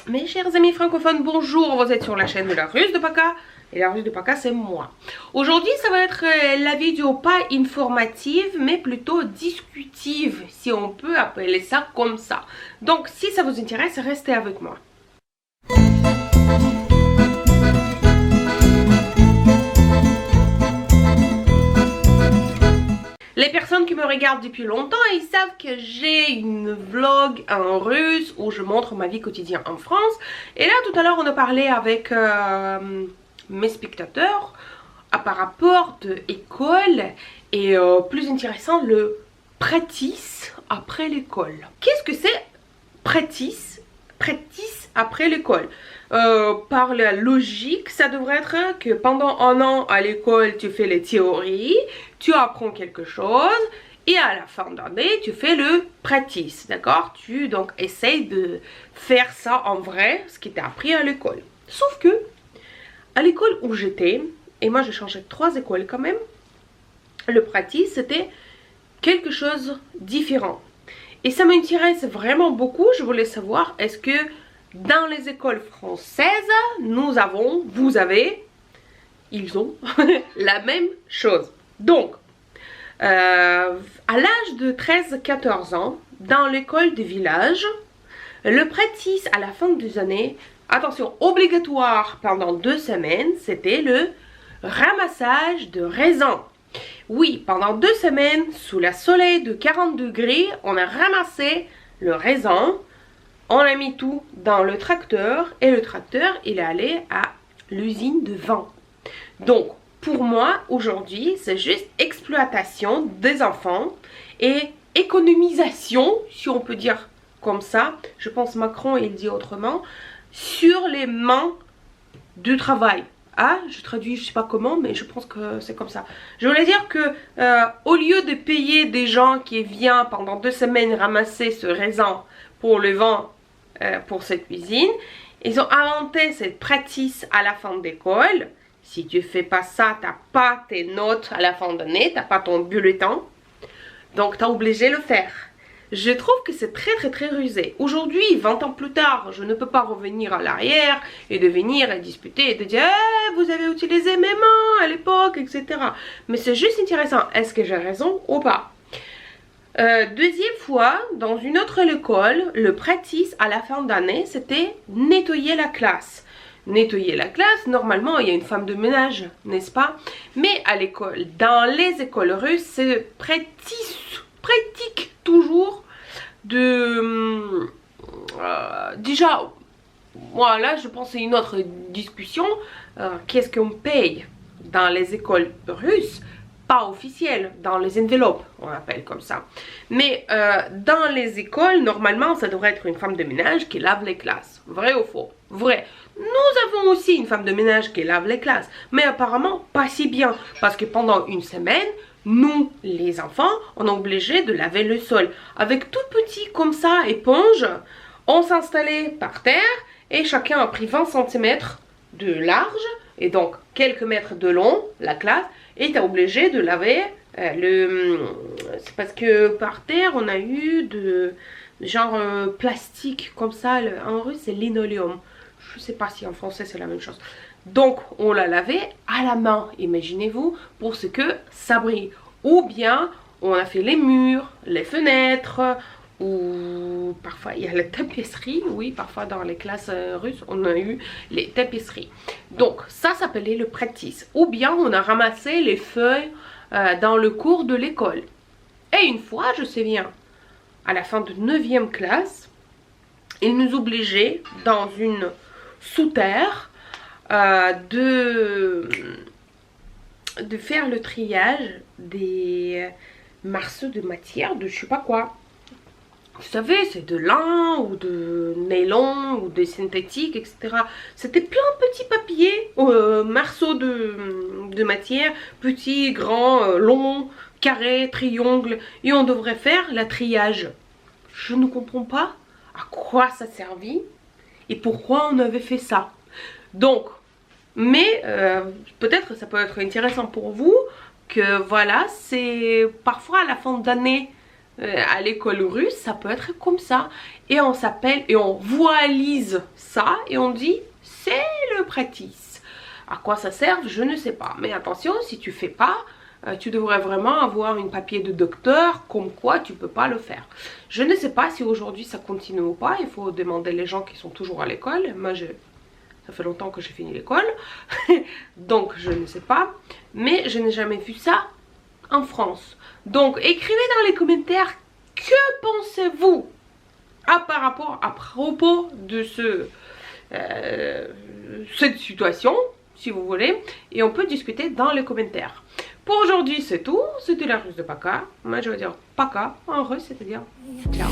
Mes chers amis francophones, bonjour, vous êtes sur la chaîne de la Russe de Paka. Et la Russe de Paka, c'est moi. Aujourd'hui, ça va être la vidéo pas informative, mais plutôt discutive, si on peut appeler ça comme ça. Donc, si ça vous intéresse, restez avec moi. Les personnes qui me regardent depuis longtemps, ils savent que j'ai une vlog en russe où je montre ma vie quotidienne en France. Et là, tout à l'heure, on a parlé avec mes spectateurs par rapport de école et plus intéressant, le pratis après l'école. Qu'est-ce que c'est pratis après l'école? Par la logique, ça devrait être que pendant un an à l'école, tu fais les théories, tu apprends quelque chose et à la fin d'année, tu fais le pratis, d'accord? Tu donc essayes de faire ça en vrai, ce qui t'a appris à l'école. Sauf que, à l'école où j'étais, et moi j'ai changé de 3 écoles quand même, le pratis c'était quelque chose de différent. Et ça m'intéresse vraiment beaucoup, je voulais savoir, est-ce que dans les écoles françaises, vous avez, ils ont la même chose. Donc, à l'âge de 13-14 ans, dans l'école de village, le pratis à la fin des années, attention, obligatoire pendant 2 semaines, c'était le ramassage de raisins. Oui, pendant 2 semaines, sous le soleil de 40 degrés, on a ramassé le raisin. On a mis tout dans le tracteur et le tracteur il est allé à l'usine de vin. Donc pour moi aujourd'hui c'est juste exploitation des enfants et économisation, si on peut dire comme ça, je pense Macron il dit autrement, sur les mains du travail. Ah, je traduis, je sais pas comment, mais je pense que c'est comme ça. Je voulais dire que au lieu de payer des gens qui viennent pendant 2 semaines ramasser ce raisin pour le vin pour cette cuisine, ils ont inventé cette pratique à la fin d'école. Si tu fais pas ça, t'as pas tes notes à la fin d'année, t'as pas ton bulletin, donc t'es obligé de le faire. Je trouve que c'est très rusé. Aujourd'hui, 20 ans plus tard, je ne peux pas revenir à l'arrière et de venir et disputer et de dire vous avez utilisé mes mains à l'époque, etc. Mais c'est juste intéressant, est-ce que j'ai raison ou pas? Deuxième fois, dans une autre école, le pratis à la fin d'année, c'était nettoyer la classe. Nettoyer la classe, normalement, il y a une femme de ménage, n'est-ce pas? Mais à l'école, dans les écoles russes, c'est pratique toujours de... déjà, moi là, je pense que c'est une autre discussion. Qu'est-ce qu'on paye dans les écoles russes? Pas officiel, dans les enveloppes, on appelle comme ça. Mais dans les écoles, normalement, ça devrait être une femme de ménage qui lave les classes. Vrai ou faux? Vrai. Nous avons aussi une femme de ménage qui lave les classes, mais apparemment pas si bien, parce que pendant une semaine, nous, les enfants, on est obligés de laver le sol. Avec tout petit comme ça, éponge, on s'installait par terre et chacun a pris 20 cm de large et donc quelques mètres de long, la classe, et tu es obligé de laver c'est parce que par terre on a eu de genre plastique comme ça, en russe c'est linoléum, je sais pas si en français c'est la même chose. Donc on l'a lavé à la main, imaginez-vous, pour ce que ça brille. Ou bien on a fait les murs, les fenêtres, ou parfois il y a la tapisserie. Oui, parfois dans les classes russes on a eu les tapisseries. Donc ça s'appelait le pratis. Ou bien on a ramassé les feuilles dans le cours de l'école. Et une fois, je sais bien, à la fin de 9e classe, ils nous obligeaient dans une sous-terre de faire le triage des morceaux de matière, de je sais pas quoi. Vous savez, c'est de lin ou de nylon ou de synthétique, etc. C'était plein de petits papiers, morceaux de matière, petits, grands, longs, carrés, triangles. Et on devrait faire le triage. Je ne comprends pas à quoi ça servait et pourquoi on avait fait ça. Donc, mais peut-être ça peut être intéressant pour vous que voilà, c'est parfois à la fin d'année à l'école russe, ça peut être comme ça. Et on s'appelle, et on voilise ça, et on dit c'est le pratis. À quoi ça sert, je ne sais pas. Mais attention, si tu fais pas, tu devrais vraiment avoir un papier de docteur, comme quoi tu peux pas le faire. Je ne sais pas si aujourd'hui ça continue ou pas, il faut demander les gens qui sont toujours à l'école. Moi, ça fait longtemps que j'ai fini l'école, donc je ne sais pas. Mais je n'ai jamais vu ça en France. Donc écrivez dans les commentaires que pensez-vous à propos de cette situation, si vous voulez, et on peut discuter dans les commentaires. Pour aujourd'hui c'est tout, c'était la russe de Paka. Moi je vais dire Paka en russe, c'est-à-dire ciao.